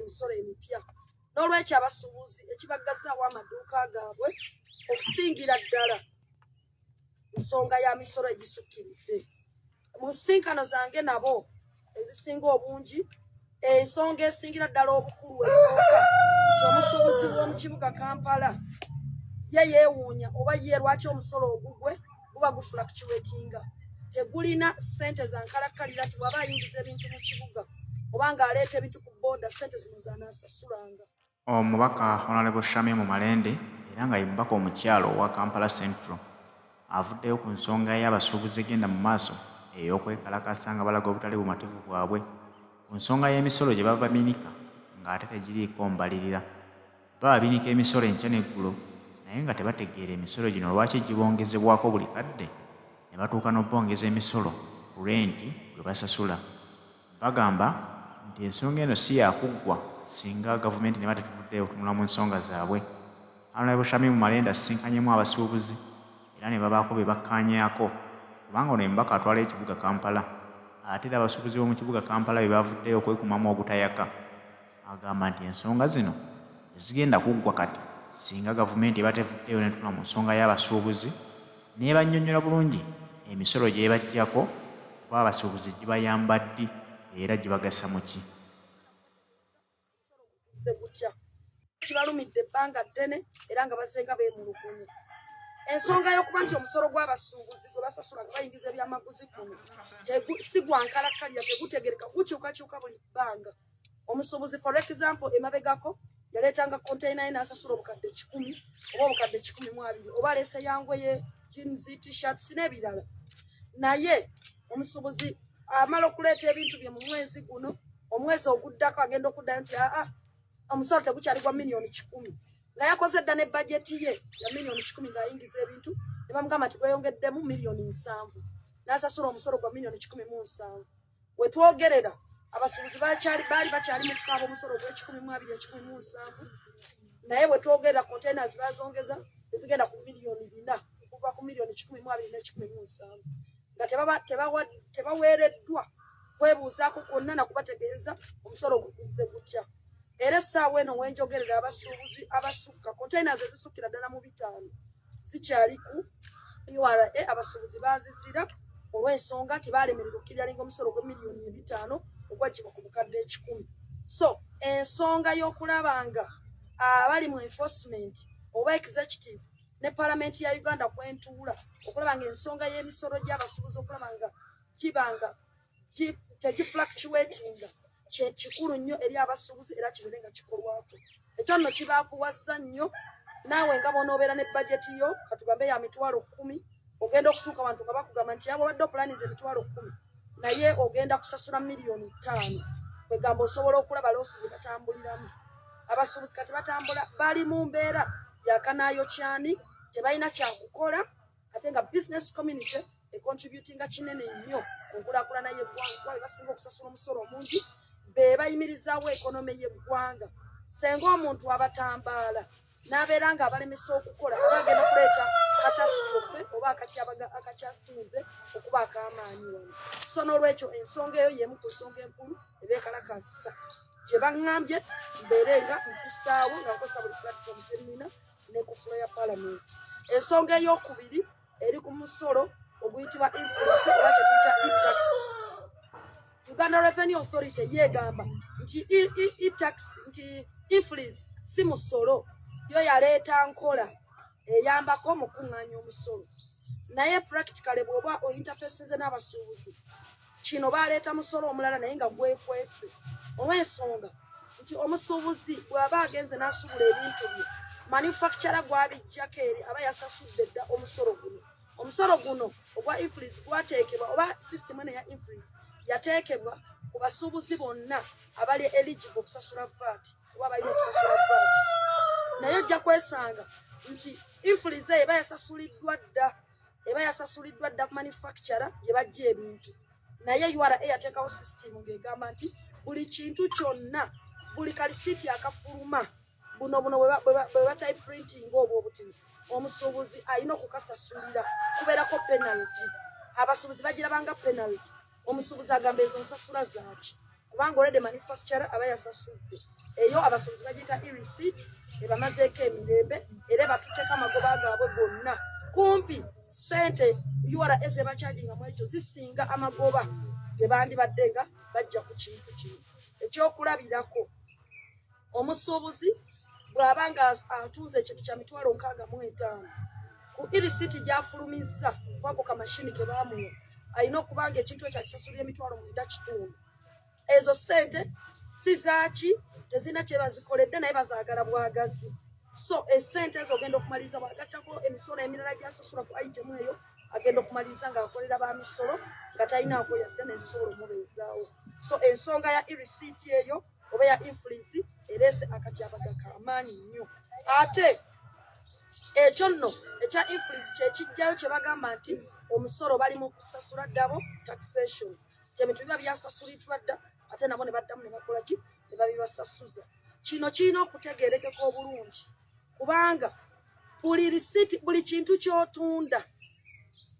emisolo emipya n'olwekyo abasuubuzi ekibagazzaawo amaduuka gaabwe okusingira ddala ensonga ya misolo egisukkiridde. Mu nsinkano zange nabo ezisinga obungi ensonga esingira ddala obukulu esooka omusuubuzi w'omu kibuga Kampala ye yeewuunya oba ye lwaki omusolo ogugwe guba gufluctuatinga tegulina ssente zankalakkalira ti bw'aba ayingiza ebintu mu kibuga oba ng'aleeta ebintu ku booda ssente zino zaanaasasulanga. Omubaka Honorable Shamim Malende era nga ye mubaka omukyalo owa Kampala Central avuddeyo ku nsonga y'abasuubuzi egenda mu maaso ey'okwekalakasa nga balaga obutali bumativu bwabwe ku nsonga y'emisolo gye baba baminika ng'ate tegiriiko mbalirira. Baba binika emisolo enkya n'eggulo naye nga tebategeera emisolo gino lwaki gibongezebwako buli kadde ne batuuka n'obbongeza emisolo ku renti gwe basasula. Bagamba nti ensonga eno si yakuggwa singa gavumenti ne batetuvuddeyo otunula mu nsonga zaabwe. Honorable Shamim Malende asisinkanyemu abasuubuzi era ne babaako be bakkaanyaako kubanga ono embaka atwala ekibuga Kampala ate era abasuubuzi b'omu kibuga Kampala be bavuddeyo okwekumamu obutayaka. Agamba nti ensonga zino zigenda kuggwa kati singa gavumenti ebatevuddeyo n'etula mu nsonga y'abasuubuzi n'ebannyonnyola bulungi emisolo gye bajjako kuba abasuubuzi gibayamba ddi era gibagasa mu ki. Kibalumidde ebbanga ddene era nga basenga beemulugunya. Ensonga y'okuba nti omusolo gw'abasuubuzi gwe basasula nga bayingiza ebyamaguzi kuno si gwa nkalakkalira tegutegereka gukyukakyuka buli bbanga. Omusuubuzi for example emabegako yaleetanga konteyina ye n'asasula obukadde 10 oba obukadde 12 oba aleese yangoye jeans t-shirts n'ebirala. Naye omusuubuzi amala okuleeta ebintu bye mu mwezi guno omwezi oguddako agenda okuddayo nti omusolo tegukyali gwa miliyoni 10 nga yakoze dda ne bajeti ye ya miliyoni 10 ng'ayingiza ebintu ne bamugamba nti gweyongeddemu miliyoni 7 n'asasula omusolo gwa miliyoni 17. We twogerera abasuubuzi baali bakyali mu kukaaba omusolo gw'12,17 naye bwe twogerera konteyina zibazongeza ezigenda ku miliyoni 4 okuva ku miliyoni 12,17 nga tebaweereddwa kwebuuzaako kwonna na kubategeeza omusolo gukuze gutya. Era essaawa eno wenjogerera abasuubuzi abasukka konteyina ze zisukkira ddala mu 5 zikyali ku URA abasuubuzi bazizira olw'ensonga nti baalemererwa okukiriyalinga omusolo gwa miliyoni 5 ogwaggyibwa ku bukadde 10. So ensonga y'okulaba nga abali mu enforcement oba executive ne palamenti ya Uganda kwentuula okulaba nga ensonga y'emisolo gy'abasuubuzi okulaba nga kibanga tegifluctuatinga kikulu nnyo eri abasuubuzi era kibeere nga kikolwako. Ekyo nno kibaavuwazza nnyo naawe nga bw'onoobeera ne bajeti yo katugambe ya mitwalo 10 ogenda okutuuka abantu nga bakugamba nti yaba obadde opulaniza emitwalo 10 naye ogenda kusasula miliyoni 5 kwegamba osobola okulaba loosi gye batambuliramu. Abasuubuzi kati batambula bali mu mbeera yakanaayokyani tebalina kyakukola ate nga business community econtributinga kinene nnyo ku nkulaakulana y'eggwanga basinga okusasula omusolo omungi be bayimirizaawo ekonomi y'eggwanga. Senga omuntu abatambaala n'abeera nga abalemesa okukola oba agenda kuleeta catastrophe oba akakyasinze okuba ak'amaanyi wano. So n'olwekyo ensonga eyo y'emu ku nsonga enkulu ebeekalakasa gye baŋŋambye mbeere nga mpisaawo nga nkozesa buli platform gye nnina ne ku fulo ya palamenti. Ensonga ey'okubiri eri ku musolo oguyitibwa influence oba kye tuyita e-tax. Uganda Revenue Authority yeegamba nti e-tax nti influence si musolo yo yaleeta nkola eyambako mu kuŋŋaanya omusolo naye practically bw'oba oyinterfaces n'abasuubuzi kino baaleeta musolo omulala naye nga gwekwese olw'ensonga nti omusuubuzi bw'aba agenze n'asubula ebintu bye manufacturer gw'abijjako eri aba yasasudde dda omusolo guno. Omusolo guno ogwa influence gwateekebwa oba system eno ya influence yateekebwa ku basuubuzi bonna abali eligible okusasula VAT oba balina okusasula VAT. Naye ojja kwesanga nti influence eba yasasuliddwa dda ku manufacturer gye bajja ebintu naye URA yateekawo system ng'egamba nti buli kintu kyonna buli kalisiiti akafuluma buno bwe batayi printing oba obuti omusuubuzi alina okukasasulira kubeerako penalty. Abasuubuzi bagirabanga penalty omusuubuzi agamba ezo nsasula zaaki kubanga already manufacturer aba yasasudde. eyo abasuubuzi bagiyita e-receipt ebamazeeko emirembe era batuteeka amagoba gaabwe gonna kumpi sente URA ezebakyaginga mu ekyo zisinga amagoba ge bandibadde nga bajja ku kintu kino. Ekyokulabirako, omusuubuzi bw'aba nga atuuza ekintu kya $65,000 ku e-receipt gy'afulumizza kwako kamashini ke baamuwa alina okuba nga ekintu ekyo akisasulira $9,500. Ezo sente si zaaki, tezina kye bazikoledde naye bazaagala bwagazi. So esente ezo ogenda okumaliriza bwagattako emisolo emirala gy'asasula ku item eyo agenda okumaliriza ng'akolera ba misolo nga talinaako yadde n'ezisobola omubeezaawo. So ensonga ya e-receipt eyo oba ya influence ereese akatyabaga k'amaanyi nnyo. Ate ekyo nno ekya influence kyekijjayo kye bagamba nti omusolo bali mu kusasula double taxation. Ebintu biba byasasuliddwa dda ate nabo ne baddamu ne bakola ki ne babibasasuza. Kino kirina okutegeerekeka obulungi kubanga buli receipt, buli kintu ky'otunda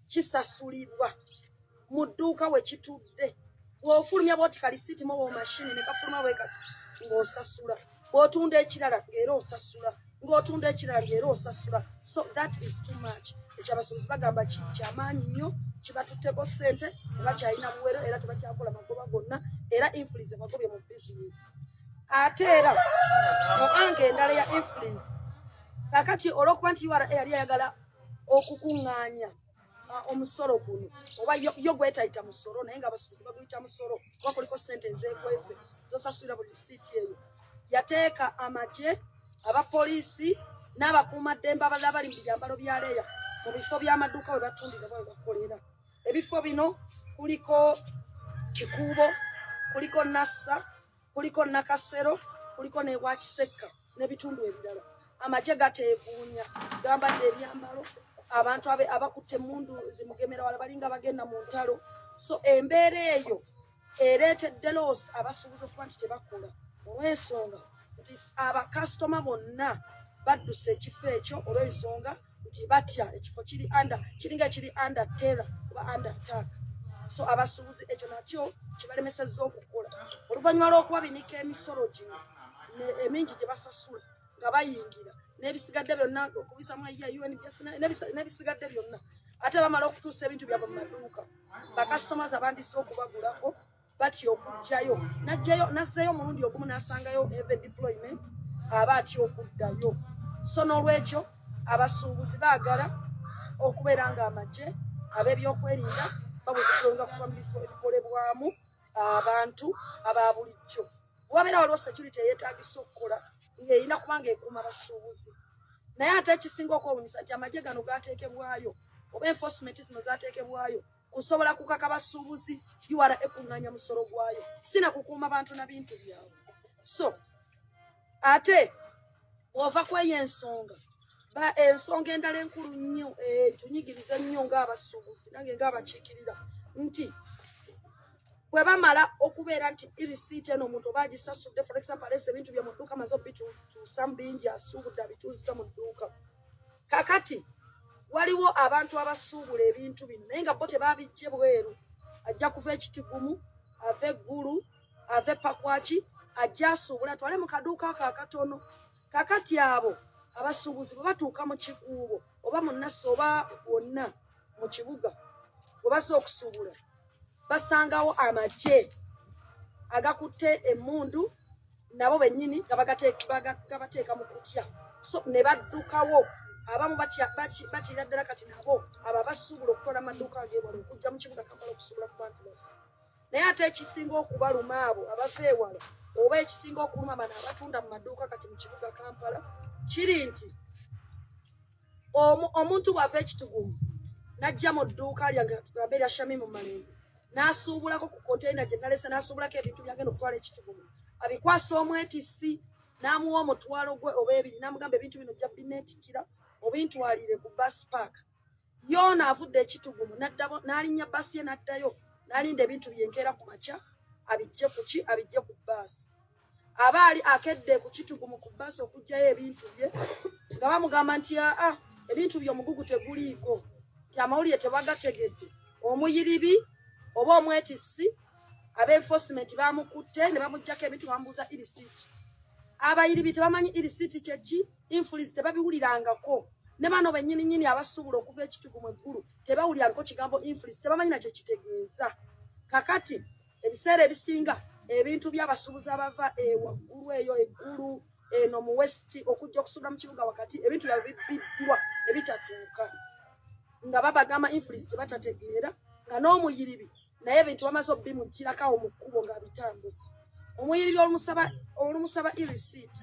kisasulibwa mu dduuka we kitudde. Bw'ofulumya bw'otika receipt mu mashini ne kafuluma bwe kati ng'osasula. Bw'otunda ekirala ng'era osasula. Ng'otunda ekirala ng'era osasula. So that is too much. Ekyo abasuubuzi bagamba kyamaanyi nnyo, kibatutteko ssente, tebakyalina buwero era tebakyakola magoba gonna era influence bagobye mu business. Ate era mu ange endala ya influence kakati olw'okuba nti URA yali ayagala okukuŋŋaanya omusolo guno oba yo gwetayita musolo naye nga abasuubuzi baguyita musolo kuba kuliko ssente ezeekwese zosasulira buli receipt eyo, yateeka amagye, abapoliisi n'abakuumaddembe abalala bali mu byambalo bya leeya mu bifo by'amaduuka we batundira bwe bakolera. Ebifo bino kuliko Kikuubo, kuliko Nassa, kuliko Nakasero, kuliko ne Bwakisekka n'ebitundu ebirala. Amagye gateevuunya gambadde ebyambalo, abantu abakutte emmundu zimugemera wala balinga bagenda mu ntalo. So embeera eyo ereetedde loosi abasuubuzi okuba nti tebakola olw'ensonga nti abakasitoma bonna baddusa ekifo ekyo olw'ensonga nti batya ekifo kiringa kiri under terror oba under attack. So abasuubuzi ekyo nakyo kibalemesezza okukola. Oluvannyuma lw'okuba binika emisolo gino emingi gye basasula nga bayingira n'ebisigadde byonna okubisamu eya UNBS n'ebisigadde byonna ate bamala okutuusa ebintu byabwe mu maduuka bakasitomazi abandise okubagulako batya okugjayo nazzeyo omulundi ogumu n'asangayo even deployment aba atya okuddayo. So n'olwekyo abasuubuzi baagala okubeera nga amagye ab'ebyokwerinda babukulonga kuva mu bifo ebikolebwamu abantu aba bulijjo. Wabeera waliwo security eyeetaagisa okukola ng'erina kuba ng'ekuuma abasuubuzi. Naye ate ekisinga okwewuunyisa nti amagye gano gaateekebwayo oba enforcement zino zaateekebwayo kusobola kukaka basuubuzi URA ekuŋŋaanya musolo gwayo, sina kukuuma bantu na bintu byabwe. So ate ova kweyo ensonga ensonga endala enkulu nnyo tunyigiriza nnyo ng'abasuubuzi nange ng'abakiikirira nti bwe bamala okubeera nti e-receipt eno omuntu oba agisasudde, for example alese ebintu bye mu dduuka amaze obituusa mu bingi asuubudde abituuzisa mu dduuka. Kakati waliwo abantu abasuubula ebintu bino naye nga bo tebaabijje bweru, ajja kuva ekitigumu ava eggulu ava epakwaki ajja asuubula atwale mu kaduuka ako akatono. Kakati abo abasuubuzi bwe batuuka mu Kikuubo oba mu Nassa oba wonna mu kibuga bwe baza okusuubula basangawo amagye agakutte emmundu nabo bennyini gabateeka mu kutya. So ne baddukawo abamu batira ddala kati nabo abo basuubula okutwala amaduuka ag'ewala okujja mu kibuga Kampala okusuubula ku bantu baffe. Naye ate ekisinga okubaluma abo abava ewala oba ekisinga okuluma bano abatunda mu maduuka kati mu kibuga Kampala kiri nti omuntu bw'ava ekitugumu n'ajja mu dduuka lyange tugambe erya Shamimu Malembe n'asuubulako ku konteyina gye nalese n'asuubulako ebintu byagenda okutwala ekitugumu abikwasa omwetisi n'amuwa omutwalo gwe oba ebiri n'amugamba ebintu bino ojja bineetikira obintwalire ku bus park. Yoona avudde ekitugumu n'alinnya basi ye n'addayo n'alinda ebintu byenkeera ku makya abijje ku ki abijje ku baasi. Aba ali akedde ku kitugumu ku baasi okuggyayo ebintu bye nga bamugamba nti ebintu by'omugugu teguliiko nti amawulire tebagategedde. Omuyiribi oba omwetisi ab'enforcement bamukutte ne bamuggyako ebintu bamubuuza e-receipt. abayiribi tebamanyi irisiti kyeki influence tebabiwulirangako ne bano bennyini abasubula okuva ekitugu mu eggulu tebawulirangako kigambo influence tebamanyi nakyo kitegeeza kakati ebiseera ebisinga ebintu by'abasuubuzi abava waggulu eyo eggulu eno mu west okujja okusubula mu kibuga wakati ebintu byabibiddwa ebitatuuka nga babagamba influence tebatategeera nga n'omuyiribi naye ebintu bamaze obimugirakawo mu kkubo ng'abitambuza omuyiribi olumusaba irisiti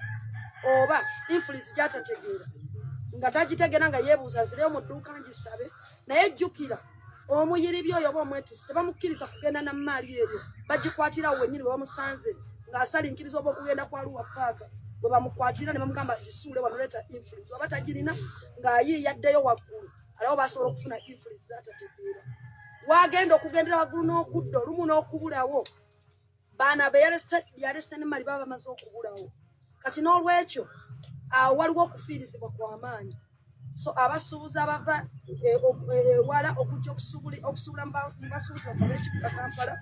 oba influence gyatategeera nga tagitegeera nga yeebuuza azireyo mu dduuka ngisabe naye jjukira omuyiribi oyo oba omwetisi tebamukkiriza kugenda na maali eryo bagikwatirawo wennyini bwe bamusanze ng'asalinkiriza oba okugenda ku Arua paaka bwe bamukwatira ne bamugamba gisuule wanuleeta influence waba tagirina ng'ayiiyaddeyo waggulu alawo basobola okufuna influence zatategeera wagenda okugendera waggulu n'okudda olumu n'okubulawo baana beyalese ne mali baba bamaze okubulawo kati n'olwekyo awo waliwo okufiirizibwa kw'amaanyi so abasuubuzi abava ewala okujja okusubula mu basuubuzi bafe b'ekibuga Kampala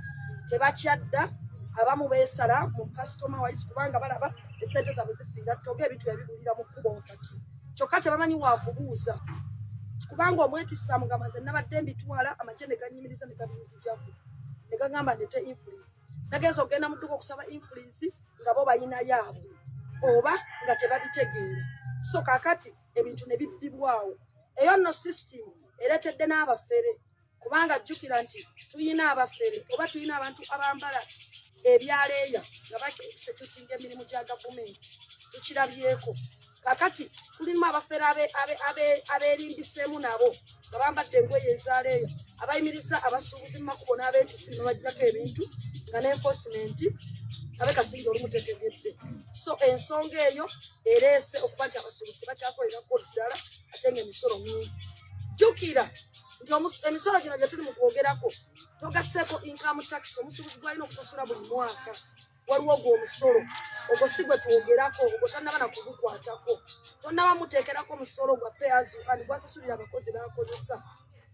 tebakyadda abamu beesala mu kasitoma wayisi kubanga balaba esente zaabwe zifiira toga ebintu ebibulira mu kkubo wakati kyokka tebamanyi waakubuuza kubanga omwetisa mugamba ze nabadde mbitwala amagye ne ganyimiriza ne gabinzijako ne gagamba ndete influence nagenza okugenda mu dduka okusaba influence nga bo bayinayaabo oba nga tebabitegeera so kakati ebintu ne bibbibwawo eyo nno system ereetedde n'abafere kubanga jjukira nti tuyina abafere oba tuyina abantu abambala ebyaleeya nga basecutinga emirimu gya gavumenti tukirabyeko kakati tulimu abafere abeerimbiseemu nabo nga bambadde engoye ezaaleeya abayimiriza abasuubuzi mu makubo n'abeetisi ne bajjako ebintu nga n'enforcement abe kasingi olumutetegedde so ensonga eyo ereese okuba nti abasuubuzi tebakyakolerako ddala ate nga emisolo mingi jjukira nti emisolo gino gye tuli mu kwogerako togasseeko income tax omusuubuzi gwalina okusasula buli mwaka waliwo ogwo omusolo ogwo si gwe twogerako ogwo tannaba nakugukwatako tonnabamuteekerako omusolo gwa payers and gwasasulira abakozi bakozesa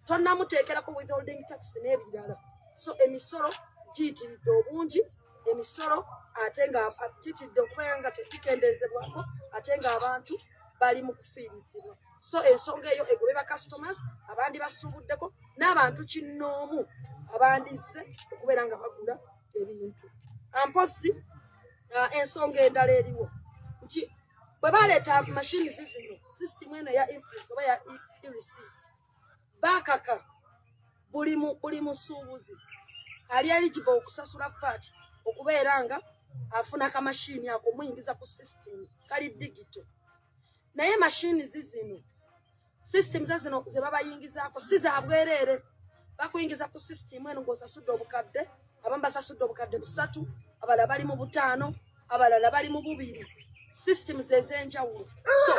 tonnamuteekerako withholding tax n'ebirala so emisolo giyitiridde obungi emisolo ate nga giyitiridde okubeera nga tegikendeezebwako ate nga abantu bali mu kufiirizibwa so ensonga eyo egobe ba customers abandi basuubuddeko n'abantu kinnoomu abandisse okubeera nga bagula ebintu amposi ensonga endala eriwo nti bwe baleeta mashini zizino system eno ya influence oba ya irisiti bakaka buli musuubuzi ali eligible okusasula faati okubeera nga afuna akamashini ako muyingiza ku system kali digito naye mashini zizino system zazino ze babayingizaako si za bwereere bakuyingiza ku system eno ng'osasudde obukadde abamu basasudde obukadde 3 abalala bali mu 5 abalala bali mu 2 systems ez'enjawulo so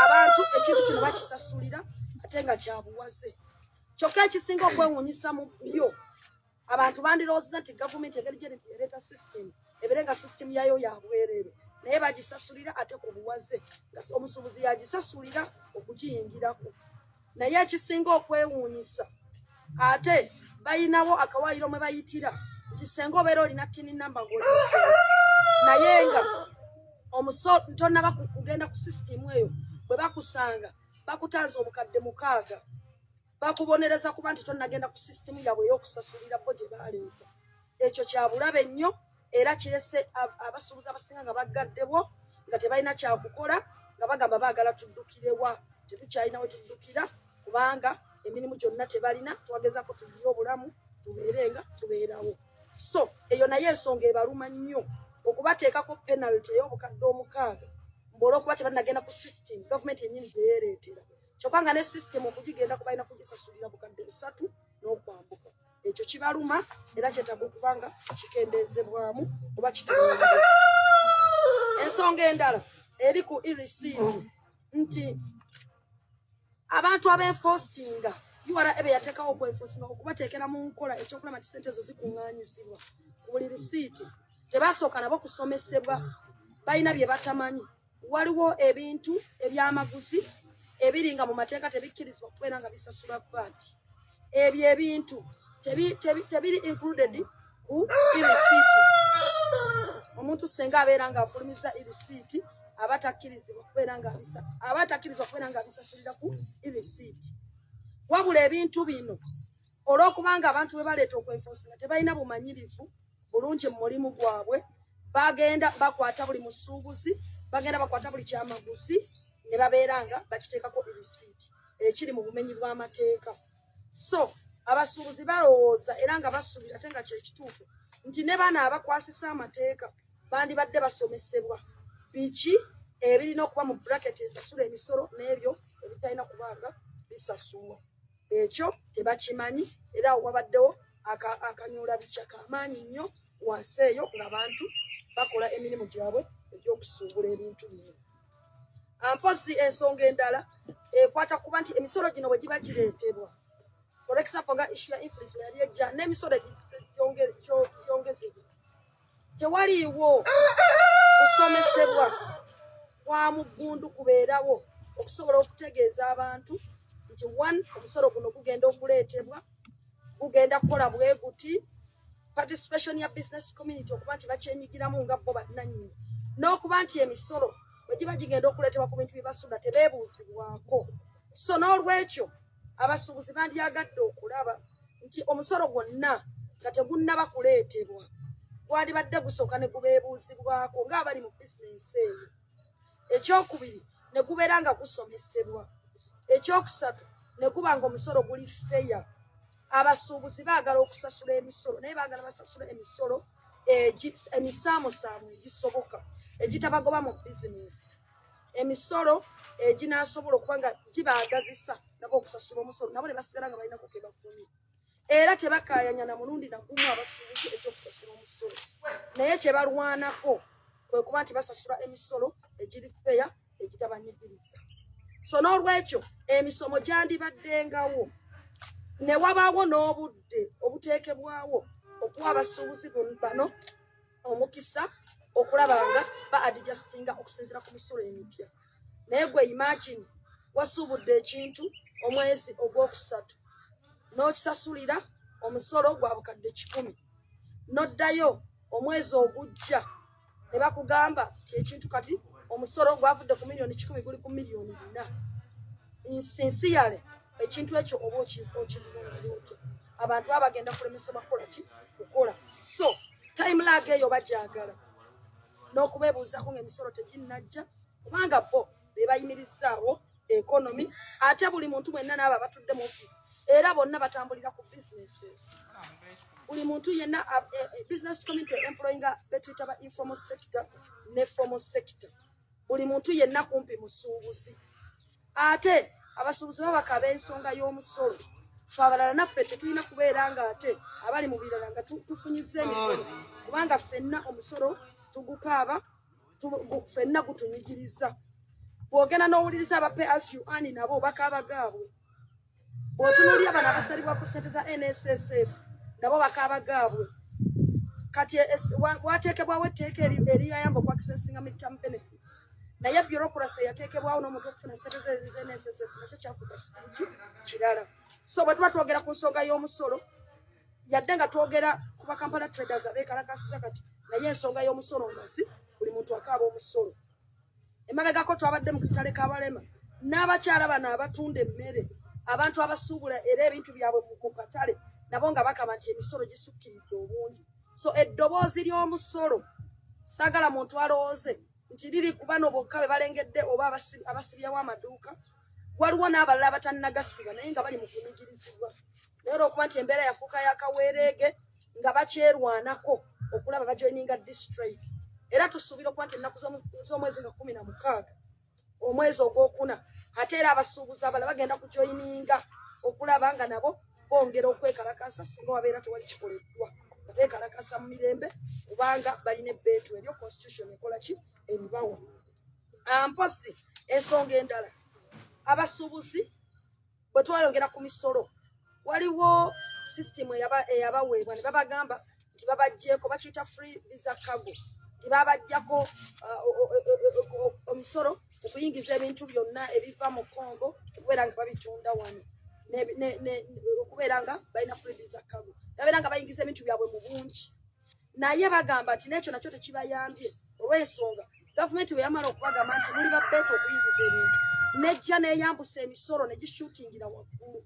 abantu ekintu kino bakisasulira ate nga kyabuwaze kyokka ekisinga okwewuunyisa mu byo abantu bandirowooza nti gavumenti engeri gye yaleeta system ebeerenga system yayo yabwereere naye bagisasulira ate ku buwaze nga omusuubuzi yagisasulira okugiyingirako naye ekisinga okwewuunyisa ate bayinawo akawaayiro mwe bayitira nti senga obeera olina tini namba ng'olimusuubuzi naye nga tonnaba kugenda ku system eyo bwe bakusanga bakutanze obukadde 6 bakubonereza kuba nti tonnagenda ku system yabwe ey'okusasulira bo gye baleeta ekyo kyabulabe nnyo era kirese abasuubuzi abasinga nga baggaddebwo nga tebalina kyakukola nga bagamba baagala tuddukirewa tetukyalina we tuddukira kubanga emirimu gyonna tebalina twagezako tuliyo obulamu tubeerenga tubeerawo so eyo naye ensonga ebaluma nnyo okubateekako penalty ey'obukadde 6 olw'okuba tebanagenda ku system gavumenti yennyini gyeyereetera kyokka nga ne system okugigenda kubalina kugisasulira bukadde 3 n'okwambuka ekyo kibaluma era kyetaaga okubanga kikendeezebwamu oba kitulungi ensonga endala eri ku irisiti nti abantu abenforcinga URA ebe yateekawo okwenforcinga okubateekera mu nkola ekyokulaba nti ssente ezo zikuŋŋaanyizibwa ku buli risiiti tebasooka nabo kusomesebwa balina bye batamanyi waliwo ebintu ebyamaguzi ebiri nga mu mateeka tebikkirizibwa kubeera nga bisasula vaati ebyo ebintu tebiri included ku irisiti omuntu senga abeera nga afulumiza irisiiti abatakkirizibwa kubeera nga abisasulira ku irisiiti. Wabula ebintu bino olw'okubanga abantu bwe baleeta okwenfoosinga tebalina bumanyirivu bulungi mu mulimu gwabwe, bagenda bakwata buli musuubuzi, bagenda bakwata buli kyamaguzi ne babeera nga bakiteekako irisiiti ekiri mu bumenyi bw'amateeka. So abasuubuzi balowooza era nga basuubira ate nga kyekituufu nti ne bano abakwasisa amateeka bandibadde basomesebwa biki ebirina okuba mu bracket esasula emisolo n'ebyo ebitalina kubanga bisasulwa. Ekyo tebakimanyi era wabaddewo akanyula bica kamaanyi nnyo wansi eyo ng'abantu bakola emirimu gyabwe egy'okusuubula ebintu bino. Mpozi ensonga endala ekwata kuba nti emisolo gino bwe giba gireetebwa, for example nga issue ya influence yali ejja n'emisolo gyongezebwa, tewaliiwo kusomesebwa kwa muggundu kubeerawo okusobola okutegeeza abantu nti one omusolo guno gugenda okuleetebwa, gugenda kukola bwe guti, participation ya business community okuba nti bakyenyigiramu nga bo bannannyini, n'okuba nti emisolo bwe giba gigenda okuleetebwa ku bintu bye basula tebeebuuzibwako. So n'olwekyo abasuubuzi bandyagadde okulaba nti omusolo gwonna nga tegunnaba kuleetebwa gwandibadde gusooka ne gubeebuuzibwako ng'abali mu bizinensi eyo. Ekyokubiri ne gubeera nga gusomesebwa. Ekyokusatu ne guba nga omusolo guli feya. Abasuubuzi baagala okusasula emisolo naye baagala basasula emisolo emisaamusaamu egisoboka egitabagoba mu bizinensi, emisolo eginaasobola okuba nga gibaagazisa nabo okusasula omusolo nabo ne basigala nga balinako ke bafunye. Era tebakaayanya na mulundi nagumu abasuubuzi ekyokusasula omusolo, naye kye balwanako kwe kuba nti basasula emisolo egiri feya egitabanyigiriza. So n'olwekyo emisomo gyandibaddengawo ne wabaawo n'obudde obuteekebwawo okuwa abasuubuzi bano omukisa okulaba nga ba-adjustinga okusinziira ku misolo emipya. Naye gwe imagine wasuubudde ekintu omwezi ogwokusatu n'okisasulira omusolo gwa bukadde 100, n'oddayo omwezi ogujja ne bakugamba ti ekintu kati omusolo gwavudde ku miliyoni 10 guli ku miliyoni 4. Insincere ekintu ekyo oba okivunira otya? Abantu baba bagenda kulemesebwa kukola. So time lag eyo bajagala n'okubeebuuzako ng'emisolo teginnajja kubanga bo be bayimirizaawo economy, ate buli muntu mwenna n'abo abatudde mu ofiisi era bonna batambulira ku businesses. Buli muntu yenna business community employinga betuyita ba informal sector ne formal sector. Buli muntu yenna kumpi musuubuzi. Ate abasuubuzi babakaba ensonga y'omusolo. Ffe abalala naffe tetulina kubeera nga ate abali mu birala nga tufunyiza emikono kubanga ffenna omusolo tugukaaba, ffenna gutunyigiriza. Bw'ogenda n'owuliriza aba pay as you earn nabo bakaaba gaabwe. Bw'otunuulira bano abasalibwa ku ssente za NSSF nabo bakaaba gaabwe. Kati wateekebwawo etteeka eriyamba okwakisensinga midterm benefits. Naye bureaucracy yateekebwawo n'omuntu okufuna ssente za NSSF nakyo kyafuuka kizibu kirala. So bwe tuba twogera ku nsonga y'omusolo yadde nga twogera ku ba Kampala traders abeekalakasiza kati naye ensonga y'omusolo ngazi buli muntu akaaba omusolo. Emabegako twabadde mu katale k'abalema n'abakyala bano abatunda emmere, abantu abasuubula era ebintu byabwe ku katale nabo nga bakaba nti emisolo gisukkiridde obungi. So eddoboozi ly'omusolo saagala muntu alowooze nti liri ku bano bokka be balengedde oba abasibyawo amaduuka. Waliwo n'abalala batannagasiba naye nga bali mu kunyigirizibwa. Naye olw'okuba nti embeera yafuuka y'akaweereege nga bakyerwanako okulaba bajoininga district. Era tusuubira okuba nti ennaku z'omwezi nga 16 omwezi ogwokuna ate era abasuubuzi abalala bagenda kujoininga okulaba nga nabo bongera okwekalakasa singa wabeera tewali kikoleddwa nga beekalakasa mu mirembe kubanga balina ebbeetu eryo constitution ekola ki ebibawa. Mpozi ensonga endala abasuubuzi bwe twayongera ku misolo waliwo system eyabaweebwa ne babagamba nti babaggyeko bakiyita free visa cargo, nti babaggyako omusolo okuyingiza ebintu byonna ebiva mu Congo okubeera nga babitunda wano okubeera nga balina free visa cargo, babeera nga bayingiza ebintu byabwe mu bungi. naye bagamba ati n'ekyo nakyo tekibayambye olw'ensonga gavumenti bwe yamala okubagamba nti muli babeeta okuyingiza ebintu nejja neeyambusa emisolo ne gishuutingira waggulu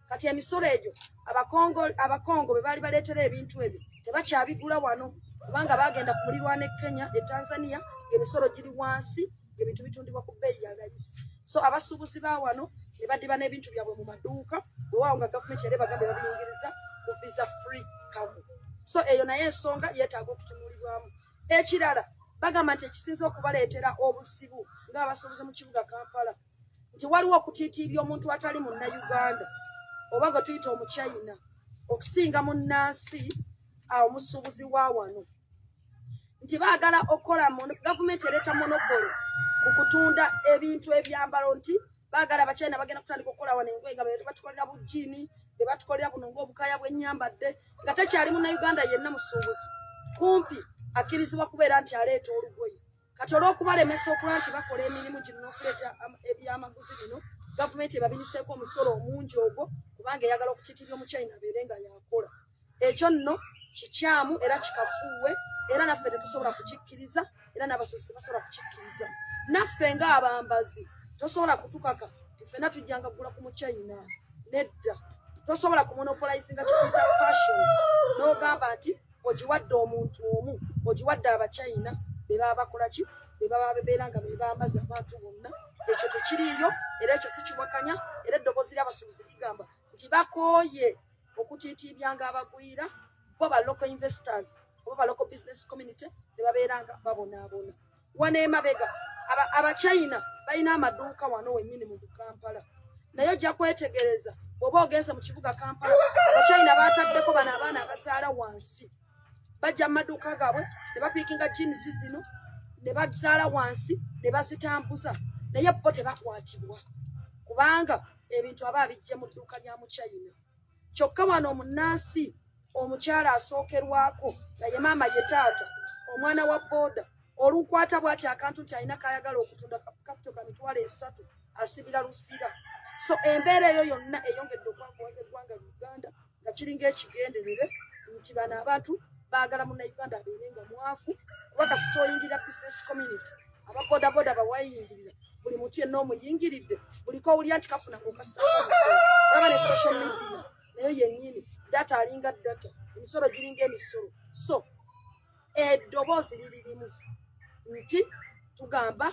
kati emisolo egyo abakongo bwe baali baleetera ebintu ebyo tebakyabigula wano kubanga bagenda ku mulirwana e Kenya e Tanzania ng'emisolo giri wansi ng'ebintu bitundibwa ku bbeeyi ya layisi so abasuubuzi ba wano ne badiba n'ebintu byabwe mu maduuka bwewaawo nga gavumenti yali bagambe babiyingiriza ku visa free kago so eyo naye ensonga yeetaaga okutunulibwamu ekirala bagamba nti ekisinza okubaleetera obuzibu ng'abasuubuzi mu kibuga Kampala nti waliwo okutiitiibya omuntu atali munnayuganda oba gwe tuyita omuchina okusinga munnansi omusuubuzi wa wano nti baagala okukola gavumenti ereeta monopole mu kutunda ebintu ebyambalo nti baagala abachina bagenda kutandika okukola wano engoye nga batukolera bujiini be batukolera buno ng'obukaya bw'ennyambadde nga tekyali munnayuganda yenna musuubuzi kumpi akkirizibwa kubeera nti aleeta olugoye kati olw'okubalemesa okuba nti bakola emirimu gino n'okuleeta ebyamaguzi bino gavumenti ebabiniseeko omusolo omungi ogwo kubanga eyagala okutiitibya omuchina abeere nga yakola ekyo nno kikyamu era kikafuuwe era naffe tetusobola kukikkiriza era n'abasuubuzi tebasobola kukikkiriza naffe ng'abambazi tosobola kutukaka tifenna tujjanga kugula ku muchina nedda tosobola kumonopolizinga kituyita fashion n'ogamba nti ogiwadde omuntu omu ogiwadde abachina be baba bakola ki be baba bebeera nga be bambaza abantu bonna ekyo tekiriiyo era ekyo tukiwakanya era eddoboozi ly'abasuubuzi ligamba nti bakooye okutiitiibyanga abagwira bo ba local investors oba ba local business community ne babeera nga babonaabona wano emabega abachina balina amaduuka wano wennyini mu Kampala naye ojja kwetegereza bw'oba ogenze mu kibuga Kampala abachina baataddeko bano abaana abazaala wansi bajja mu maduuka gaabwe ne bapiikinga jinisi zino ne bazaala wansi ne bazitambuza naye bo tebakwatibwa kubanga ebintu aba abijje mu dduuka lya muchina kyokka wano omunnansi omukyala asookerwako nga ye maama ye taata omwana wa booda olukwata bw'ati akantu nti alina kayagala okutunda kapito ka mitwalo 3 asibira lusira so embeera eyo yonna eyongedde okwakuwaza eggwanga Uganda nga kiringa ekigenderere nti bano abantu baagala munnayuganda abeere nga mwafu kuba kasita oyingirira business community ababodaboda bawayingirira buli muntu yenna omuyingiridde buliko owulya nti kafuna ng'okasaba ne social media nayo yennyini data alinga data emisolo giringa emisolo so eddoboozi liririmu nti tugamba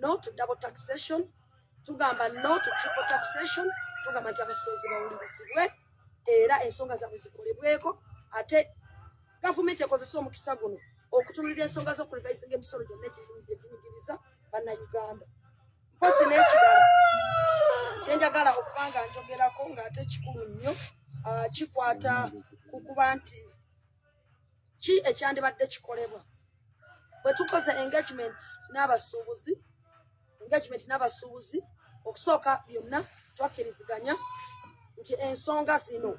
no to double taxation tugamba no to triple taxation tugamba nti abasuubuzi bawulirizibwe era ensonga zaabwe zikolebweko ate gavumenti ekozesa omukisa guno okutunulira ensonga z'okulivayizinga emisolo gyonna eginyigiriza bannayuganda mposi n'ekirala kyenjagala okuba nga njogerako ng'ate kikulu nnyo kikwata ku kuba nti ki ekyandibadde kikolebwa bwe tukoze engagement n'abasuubuzi okusooka byonna twakkiriziganya nti ensonga zino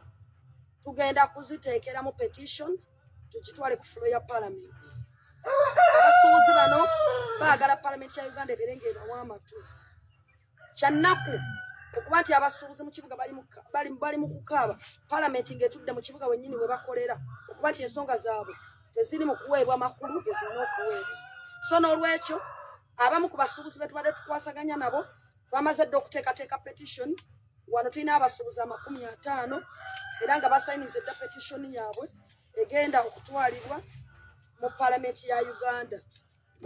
tugenda kuziteekera mu petition tugitwale ku fulo ya parliament abasuubuzi bano baagala parliament ya Uganda ebeere ng'ebawa amatu kyannaku okuba nti abasuubuzi mu kibuga bali mu kukaaba parliament ng'etudde mu kibuga wennyini we bakolera okuba nti ensonga zaabwe teziri mu kuweebwa makulu gezirina okuweebwa so n'olwekyo abamu ku basuubuzi be tubadde tukwasaganya nabo bamaze dde okuteekateeka petition wano tulina abasuubuzi 50 era nga basayiniza edda petition yaabwe egenda okutwalibwa mu parliament ya Uganda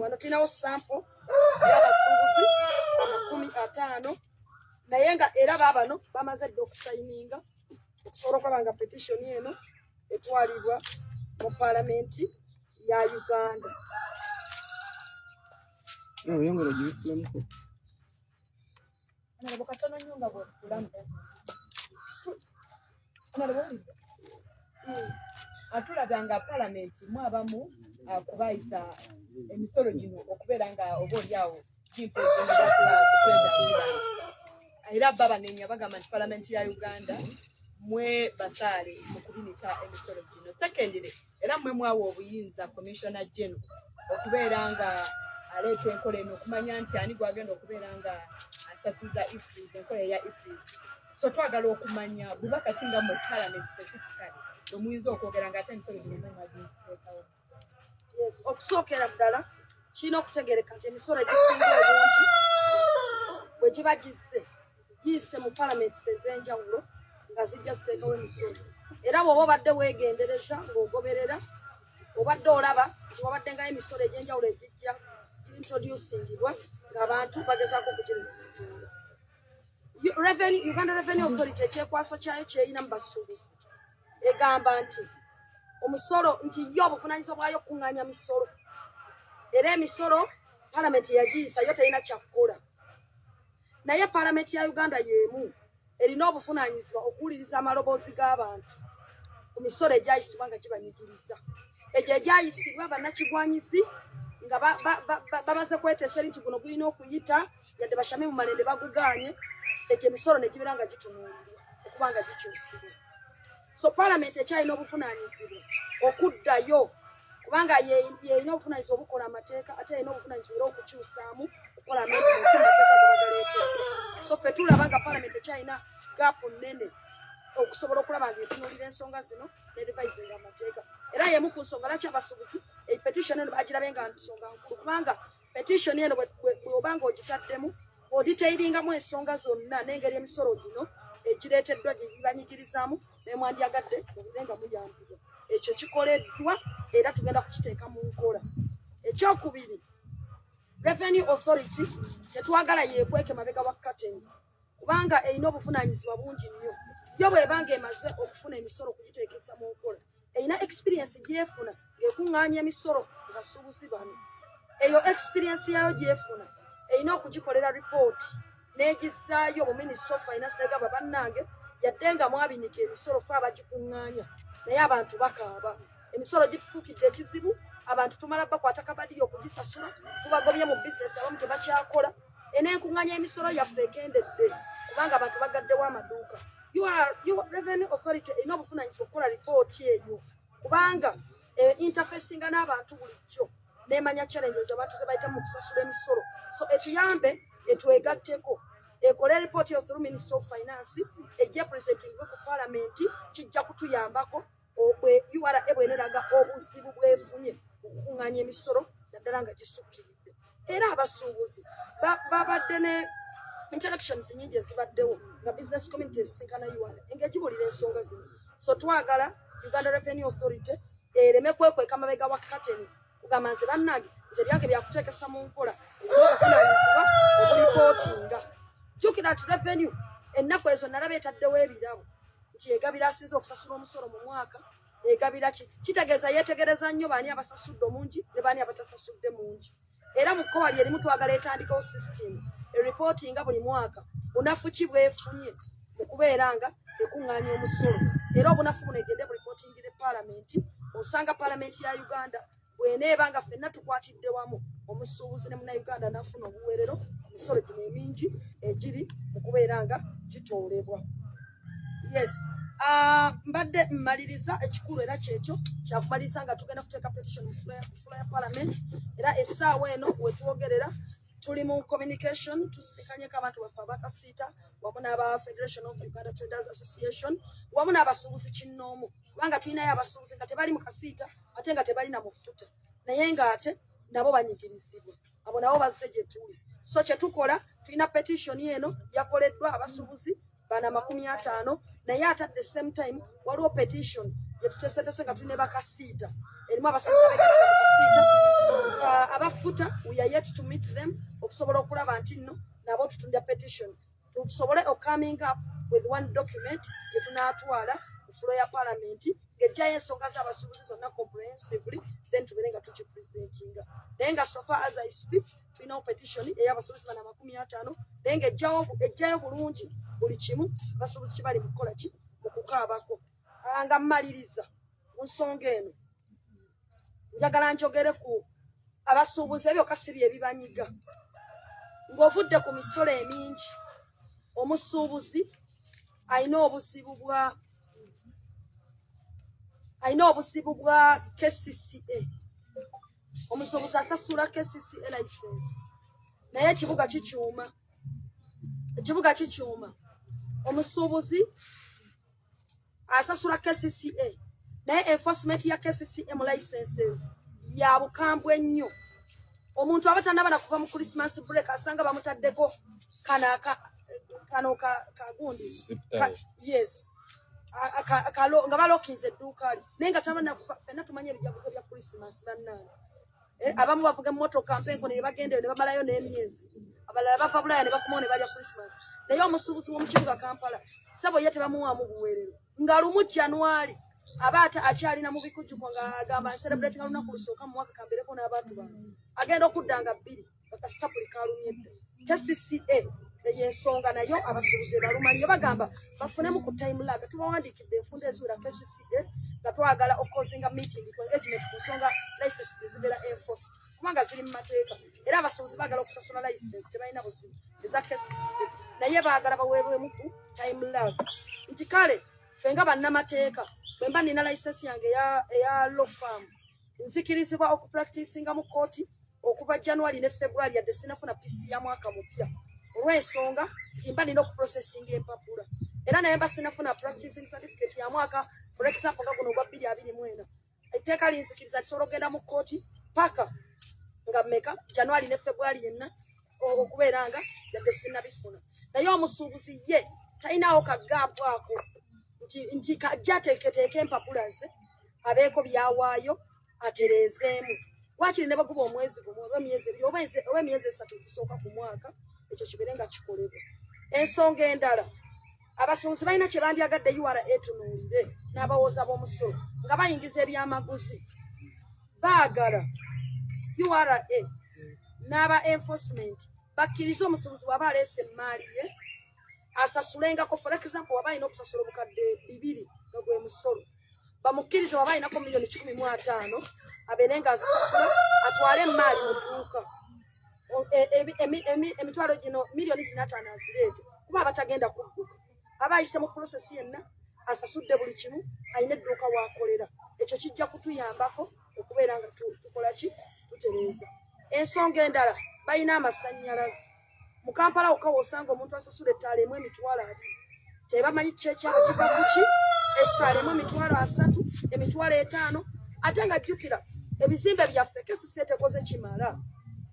wano tulinawo sample y'abasuubuzi 50 naye nga era baabano bamaze dde okusayininga okusobola okulaba nga petition eno etwalibwa mu parliament ya Uganda. Atulaganga parliament mwabamu kubayisa emisolo gino okubeera nga oba oliawo era babanenya bagamba nti parliament ya Uganda mwe basaale mu kubinika emisolo gino. Secondly, era mwe mwawa obuyinza commissioner general okubeera nga aleeta enkola eno okumanya nti ani gwagenda okubeera nga asasuza ifrid enkola eya ifrid. So twagala okumanya bubaka kinga mu parliament specifically omuyinza okwogera nga ate emisolo gino mwagiyitawo. Yes, okusookera ddala kirina okutegereka nti emisolo egisinga obungi bwe giba giyise mu palamenti ez'enjawulo nga zijja ziteekawo emisolo. Era bw'oba obadde weegendereza ng'ogoberera, obadde olaba nti wabaddengayo emisolo egy'enjawulo egijja introducingibwa ng'abantu bagezaako okugiresisitinga. Uganda Revenue Authority ekyekwaso kyayo kyeyina mu basuubuzi egamba nti omusolo nti yo obuvunaanyizibwa bwayo okuŋŋaanya misolo, era emisolo palamenti yagiyisa yo terina kyakukola. Naye palamenti ya Uganda y'emu erina obuvunaanyizibwa okuwuliriza amaloboozi g'abantu ku misolo egyayisibwa nga gibanyigiriza. Egyo egyayisibwa bannakigwanyizi nga bamaze kweteesa eri nti guno gulina okuyita yadde bashame mu Malende bagugaanye, egyo emisolo ne gibeera nga gitunuulirwa okuba nga gikyusibwa. So palamenti ekyalina obuvunaanyizibwa okuddayo kubanga yeyina obuvunaanyizibwa obukola amateeka ate yeyina obuvunaanyizibwa era okukyusaamu okukola amendimenti mu mateeka gabagaleetera. So ffe tulaba nga palamenti ekyalina gaapu nnene okusobola okulaba nga etunuulira ensonga zino ne revisinga amateeka. Era yemu ku nsonga lwaki abasuubuzi petition eno bagirabe nga nsonga nkulu kubanga petition eno bw'oba nga ogitaddemu oditairingamu ensonga zonna n'engeri emisolo gino egireeteddwa gye gibanyigirizaamu ne mwandyagadde mubire nga muyambibwa. Ekyo kikoleddwa era tugenda kukiteeka mu nkola. Ekyokubiri, Revenue Authority tetwagala yeekweke mabega wa kateni kubanga erina obuvunaanyizibwa bungi nnyo. Yo bw'ebanga emaze okufuna emisolo okugiteekesa mu nkola, erina experience gyefuna ng'ekuŋŋaanya emisolo ku basuubuzi bano. Eyo experience yayo gyefuna erina okugikolera ripooti n'egissaayo mu Ministry of Finance negaba bannange yadde nga mwabinika emisolo fe abagikuŋŋaanya naye abantu bakaaba. Emisolo gitufuukidde ekizibu, abantu tumala bakwata kabadiyo okugisasula, tubagobye mu bizinesi abamu tebakyakola. Enenkuŋŋaanya emisolo yaffe ekendedde kubanga abantu bagaddewo amaduuka. Revenue Authority erina obuvunaanyizibwa okukola ripooti eyo kubanga interfacinga n'abantu bulijjo n'emanya challenges abantu ze bayitamu mu kusasula emisolo. So etuyambe etwegatteko ekole ripooti yo through Ministry of Finance ejje presentingwe ku palamenti, kijja kutuyambako URA bw'eneraga obuzibu bwefunye okukuŋŋaanya emisolo naddala nga gisukkiridde. Era abasuubuzi babadde ne interactions nyingi ezibaddewo nga business community esisinkana URA eng'egibulira ensonga zino. So twagala Uganda Revenue Authority ereme kwekweka mabega wa kateni kugamba nze bannange nze byange byakuteekesa mu nkola obuvunaanyizibwa obulipootinga. Jjukira nti revenue ennaku ezo nalaba etaddewo ebirabo nti egabira asinze okusasula omusolo mu mwaka egabira ki kitegeeza yeetegereza nnyo baani abasasudde omungi ne baani abatasasudde mungi. Era mu kkowa lyerimu twagala etandikawo system eripootinga buli mwaka bunafu ki bwefunye mu kubeera nga ekuŋŋaanya omusolo. Era obunafu buno egende buripootingire palamenti. Osanga palamenti ya Uganda bw'eneeba nga ffenna tukwatidde wamu omusuubuzi ne munnayuganda n'afuna obuweerero emisolo gino emingi egiri mu kubeera nga gitoolebwa. Yes, mbadde mmaliriza ekikulu era kyekyo kyakumaliriza nga tugenda kuteeka petition mu fula ya palamenti. Era essaawa eno wetwogerera tuli mu communication tusikanyeko abantu baffe abakasiita wamu n'aba Federation of Uganda Traders Association wamu n'abasuubuzi kinnoomu kubanga tulinayo abasuubuzi nga tebali mu kasiita ate nga tebali na mufuta naye ng'ate nabo banyigirizibwa, abo nabo bazze gye tuli. So kye tukola tulina petition eno yakoleddwa abasuubuzi bana 50 naye ate at the same time waliwo petition gye tuteeseteese nga tulina bakasiita erimu abasuubuzi abeegattira mu kasiita abafuta we are yet to meet them okusobola okulaba nti nno nabo tutunda petition tusobole coming up with one document gye tunaatwala ku fulo ya palamenti ng'ejjayo ensonga z'abasuubuzi zonna comprehensively then tubeere nga tugipresentinga. Naye nga so far as I speak tulinawo petition ey'abasuubuzi bana 50 naye ng'ejjayo bulungi buli kimu abasuubuzi kibali mu kukola ki mu kukaabako. Nga mmaliriza mu nsonga eno njagala njogere ku abasuubuzi ebyo kasi ebibanyiga ng'ovudde ku misolo emingi. Omusuubuzi alina obuzibu bwa KCCA. Omusuubuzi asasula KCCA license naye ekibuga kikyuma. Omusuubuzi asasula KCCA naye enforcement ya KCCA mu licenses ya bukambwe nnyo. Omuntu abatana bana kuva mu Christmas break asanga bamutaddeko kano kagundi. Yes. Nga balokinze edduuka li. Naye nga tamana ffenna tumanye ebijaguzo bya Christmas bannange. Abamu bavuga emmotoka mpenko ne bagenda ne bamalayo n'emyezi. Abalala bava Bulaya ne bakoma ne balya Christmas. Naye omusuubuzi w'omu kibuga Kampala sabo ye tebamuwaamu buweerero. Nga lumu January abaata akyalina mu bikujjuko nga agamba celebrate nga lunaku lusooka mu mwaka kambereko n'abantu bano. Agenda okuddanga 2 bakasitapuli kalumye dda. KCCA ey'ensonga nayo abasuubuzi balumanye bagamba bafunemu ku time lag. Tubawandiikidde enfunda eziwera KCCA nga twagala okukozinga meeting ku engagement ku nsonga license zibeera enforced kubanga ziri mu mateeka era abasuubuzi baagala okusasula license tebalina buzibu eza KCCA naye baagala baweebwemu ku time lag. Nti kale ffe nga bannamateeka bwe mba nina license yange eya law firm nzikirizibwa okupracticinga mu kooti okuva January ne February yadde sinafuna PC ya mwaka mupya olw'ensonga nti mba nina okuprocessinga empapula era naye mba sinafuna practicing certificate ya mwaka for example nga guno ogwa 2024 etteeka linzikiriza tisobola okugenda mu kooti paka nga mmeka January ne February yenna okubeera nga yadde sinabifuna. Naye omusuubuzi ye talinawo kagaapu ako nti kajja ateeketeeke empapula ze abeeko byawaayo atereezeemu. Waakiri ne baguba omwezi gumu oba emyezi 3 gisooka ku mwaka ekyo kibeere nga kikolebwa. Ensonga endala abasuubuzi balina kye bandyagadde URA etunuulire n'abawooza b'omusolo nga bayingiza ebyamaguzi. Baagala URA n'aba enforcement bakkiriza omusuubuzi bw'aba aleese emmaali ye asasulengako for example waba alina okusasula obukadde 2 nga gwe musolo bamukkirize waba alinako miliyoni 15 abeere nga azisasula atwale emmaali mu dduuka emitwalo gino miliyoni 5 azireete kuba abatagenda kudduka aba ayise mu process yenna asasudde buli kimu alina edduuka waakolera. Ekyo kijja kutuyambako okubeera nga tukola ki tutereeza. Ensonga endala balina amasannyalaze mu Kampala okawo osanga omuntu asasula ettaala emu emitwalo 2 tebamanyi kyekyaba kiva ku ki ettaala emu emitwalo 3 emitwalo 5 ate nga jjukira ebizimbe byaffe KCCA tekoze kimala.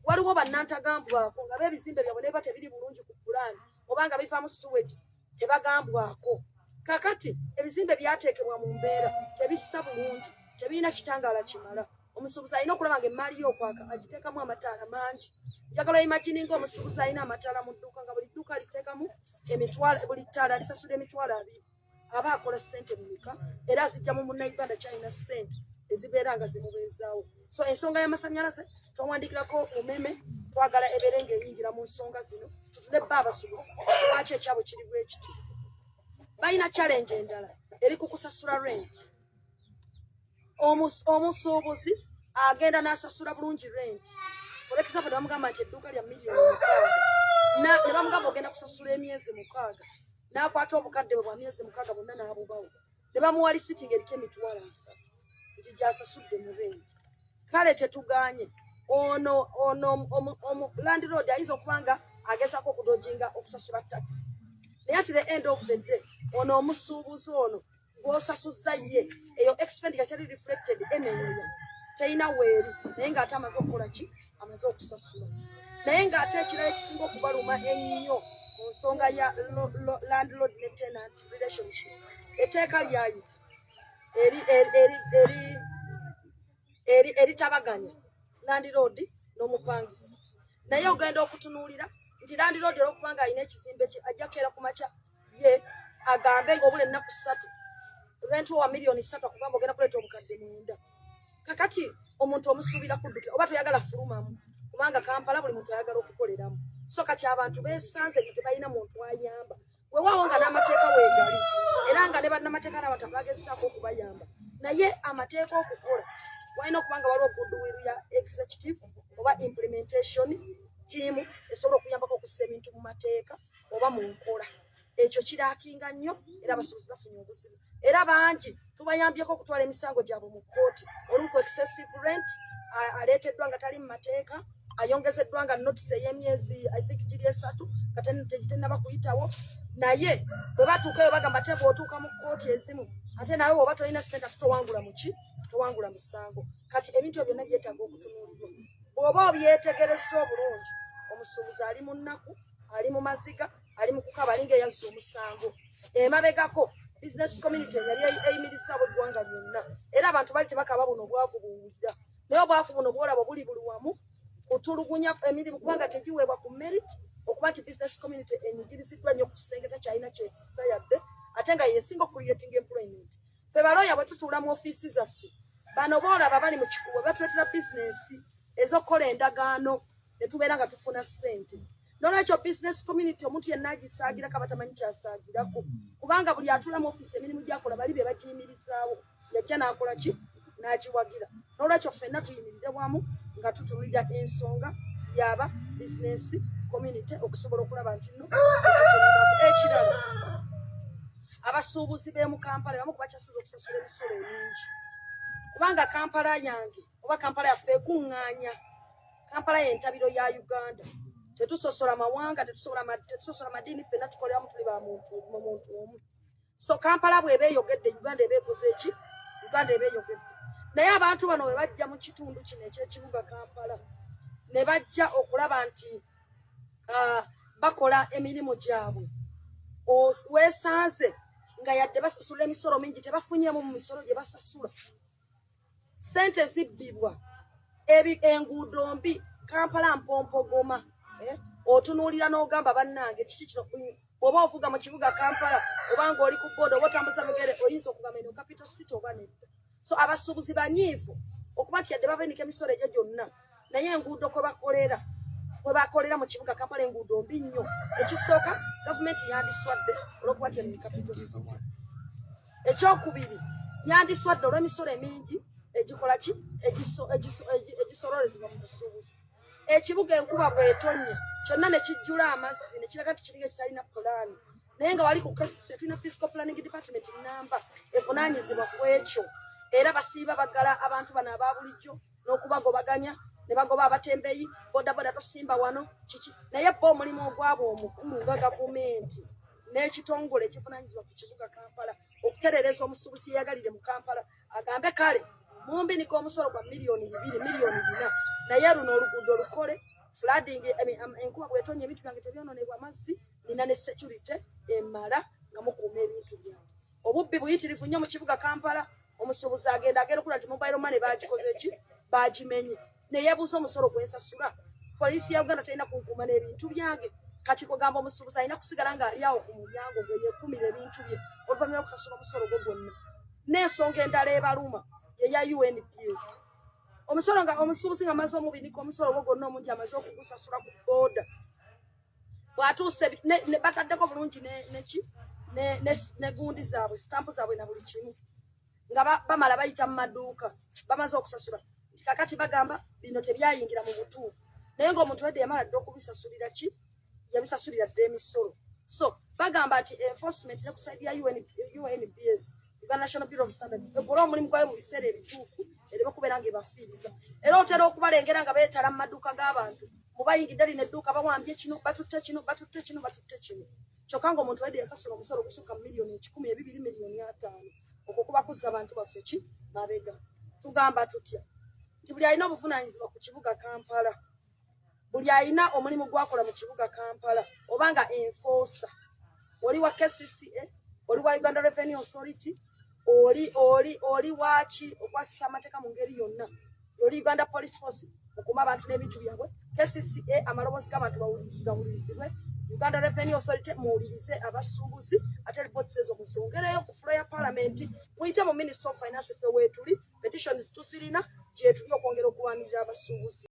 Waliwo bannantagambwako nga b'ebizimbe byabwe ne tebiri bulungi ku pulaani oba nga bivaamu sewage tebagambwako. Kakati ebizimbe byateekebwa mu mbeera tebissa bulungi tebirina kitangaala kimala. Omusuubuzi alina okulaba nga emmaali y'okwaka agiteekamu amataala mangi. Njagala imagine nga omusuubuzi alina amataala mu dduuka nga buli dduuka aliteekamu buli ttaala alisasula emitwalo 2 aba akola ssente mmeka era azijja mu munnayuganda kyalina ssente ezibeera nga zimubeezaawo. So ensonga y'amasannyalaze twawandiikirako omeme twagala ebeere ng'eyingira mu nsonga zino tutule bba abasuubuzi lwaki ekyabo kiri bwe kityo. Balina challenge endala eri ku kusasula rent. Omusuubuzi agenda n'asasula bulungi rent. For example bamugamba nti edduuka lya miliyoni 6 ne bamugamba ogenda kusasula emyezi 6 n'akwata obukadde bwe bwa myezi 6 bonna n'abubawo ne bamuwa lisiti ng'eriko emitwalo 3 nti gy'asasudde mu rent. Kale tetuganye ono landlord ayinza okuba nga agezaako okudojinga okusasula tax naye at the end of the day ono omusuubuzi ono gw'osasuzza ye eyo expenditure teri reflected eneeyo teyina weeri naye ng'ate amaze okukola ki amaze okusasula. Naye ng'ate ekirala ekisinga okubaluma ennyo ku nsonga ya landlord ne tenant relationship etteeka lyayita eritabaganya landlord n'omupangisa. Naye ogenda okutunuulira nti landlord olw'okubanga alina ekizimbe kye ajja kukeera ku makya ye agambe ng'obula ennaku 3 rent wa miliyoni 3 akugamba ogenda kuleeta obukadde 9. Kakati omuntu omusuubira kuddukira oba toyagala fulumamu kubanga Kampala buli muntu ayagala okukoleramu. So kati abantu beesanze nti tebalina muntu ayamba weewaawo nga n'amateeka weegali era nga ne bannamateeka n'abantu abagezaako okubayamba naye amateeka okukola walina okuba nga waliwo goodwill ya executive oba implementation team esobola okuyambako okussa ebintu mu mateeka oba mu nkola. Ekyo kiraakinga nnyo era abasuubuzi bafunye obuzibu era bangi tubayambyeko okutwala emisango gyabwe mu kkooti olumu ku excessive rent aleeteddwa nga tali mu mateeka ayongezeddwa nga notice ey'emyezi I think giri 3 katenaba kuyitawo naye bwe batuukayo bagamba te bw'otuuka mu kkooti ezimu ate nawe oba tolina ssente tutowangula mu ki towangula musango kati ebintu byonna byetaaga okutunuulirwa bw'oba obyetegereza obulungi omusuubuzi ali mu nnaku ali mu maziga ali mu kukaba alinga eyazza omusango emabegako business community yali eyimiriza bweggwanga lyonna era abantu bali tebakaba buno obwavu buwulira naye obwavu buno bwolaba buli buli wamu kutulugunya emirimu kubanga tegiweebwa ku merit okuba nti business community enyigiriziddwa nnyo ku kisenge tekyalina kyefissa yadde ate nga yesinga creating employment ffe balooya bwe tutuula mu ofiisi zaffe bano boolaba bali mu kikubo batuleetera bizinesi ez'okukola endagaano ne tubeera nga tufuna ssente nolwekyo business community omuntu yenna agisaagira kaba tamanyi kyasaagirako kubanga buli atuula mu ofiisi emirimu gyakola bali be bagiyimirizaawo yajja n'akola ki n'agiwagira nolwekyo ffenna tuyimirire wamu nga tutunulira ensonga yaba business community okusobola okulaba nti nno ekirala abasuubuzi b'emu Kampala bamu kubakyasiza okusasula emisolo emingi kubanga Kampala yange oba Kampala yaffe ekuŋŋaanya Kampala y'entabiro ya Uganda tetusosola mawanga tetusosola madiini ffenna tukoleramu tuli ba muntu omu so Kampala bw'eba eyogedde Uganda eba ekoze eki Uganda eba eyogedde naye abantu bano bwe bajja mu kitundu kino ekyekibuga Kampala ne bajja okulaba nti bakola emirimu gyabwe weesanze nga yadde basasula emisolo mingi tebafunyemu mu misolo gye basasula sente zibbibwa enguudo mbi Kampala mpompogoma otunuulira n'ogamba bannange kiki kino oba ovuga mu kibuga Kampala obanga oli ku booda oba otambuza mugere oyinza okugamba eno capital city oba nedda so abasuubuzi banyiivu okuba nti yadde babanika emisolo egyo gyonna naye enguudo kwe bakolera mu kibuga Kampala enguudo mbi nnyo ekisooka gavumenti yandiswadde olw'okuba nti eno capital city ekyokubiri yandiswadde olw'emisolo emingi egikola ki egisololezebwa mu busuubuzi ekibuga enkuba bw'etonnya kyonna ne kijjula amazzi ne kiraga nti kiringa kitalina pulaani naye nga wali ku kasise tulina physical planning department namba evunaanyizibwa ku ekyo era basiiba baggala abantu bano aba bulijjo n'okubagobaganya ne bagoba abatembeyi bodaboda tosimba wano kiki naye bo omulimu ogwabo omukulu nga gavumenti n'ekitongole ekivunaanyizibwa ku kibuga Kampala okutereereza omusuubuzi yeyagalire mu Kampala agambe kale mumbinika omusolo gwa miliyoni 2 miliyoni 4 naye luno oluguudo lukole flooding enkuba bw'etonnya ebintu byange tebyonoonebwa amazzi nina ne security emala nga mukuuma ebintu byange obubbi buyitirivu nnyo mu kibuga Kampala omusuubuzi agenda okula nti mobile money bagikoze ki bagimenye neyebuuza omusolo gwensasula poliisi ya Uganda terina kunkuuma n'ebintu byange kati kugamba omusuubuzi alina kusigala ng'ali awo ku mulyango gwe yeekumira ebintu bye oluvannyuma lw'okusasula omusolo gwo gwonna n'ensonga endala ebaluma yeya UNPS omusolo nga omusuubuzi nga amaze omubinika omusolo gwo gwonna omungi amaze okugusasula ku booda bw'atuuse bataddeko bulungi ne gundi zaabwe sitampu zaabwe na buli kimu nga bamala bayita mu maduuka bamaze okusasula nti kakati bagamba bino tebyayingira mu butuufu naye ng'omuntu wedde yamala dde okubisasulira ki yabisasulira dde emisolo so bagamba nti enforcement ne kusaidia UNBS Uganda National Bureau of Standards ekola omulimu gwayo mu biseera ebituufu ereme kubeera ng'ebafiiriza era otera okubalengera nga beetala mu maduuka g'abantu mubayingidde lino edduuka bawambye kino batutte kino kyokka ng'omuntu wedde yasasula omusolo ogusukka mu miliyoni 100 2 miliyoni 5 okwo kuba kuzza abantu baffe ki mabega tugamba tutya nti buli alina obuvunaanyizibwa ku kibuga Kampala buli alina omulimu gwakola mu kibuga Kampala obanga enforcer oli wa KCCA oli wa Uganda Revenue Authority oli waki okwasisa amateeka mu ngeri yonna oli Uganda Police Force okuuma abantu n'ebintu byabwe KCCA amaloboozi g'abantu gawulirizibwe Uganda Revenue Authority muwulirize abasuubuzi ate reports ezo muzongereyo ku floor ya Parliament muyite mu Minister of Finance ffe weetuli petitions tusirina gye tuli okwongera okulwanirira abasuubuzi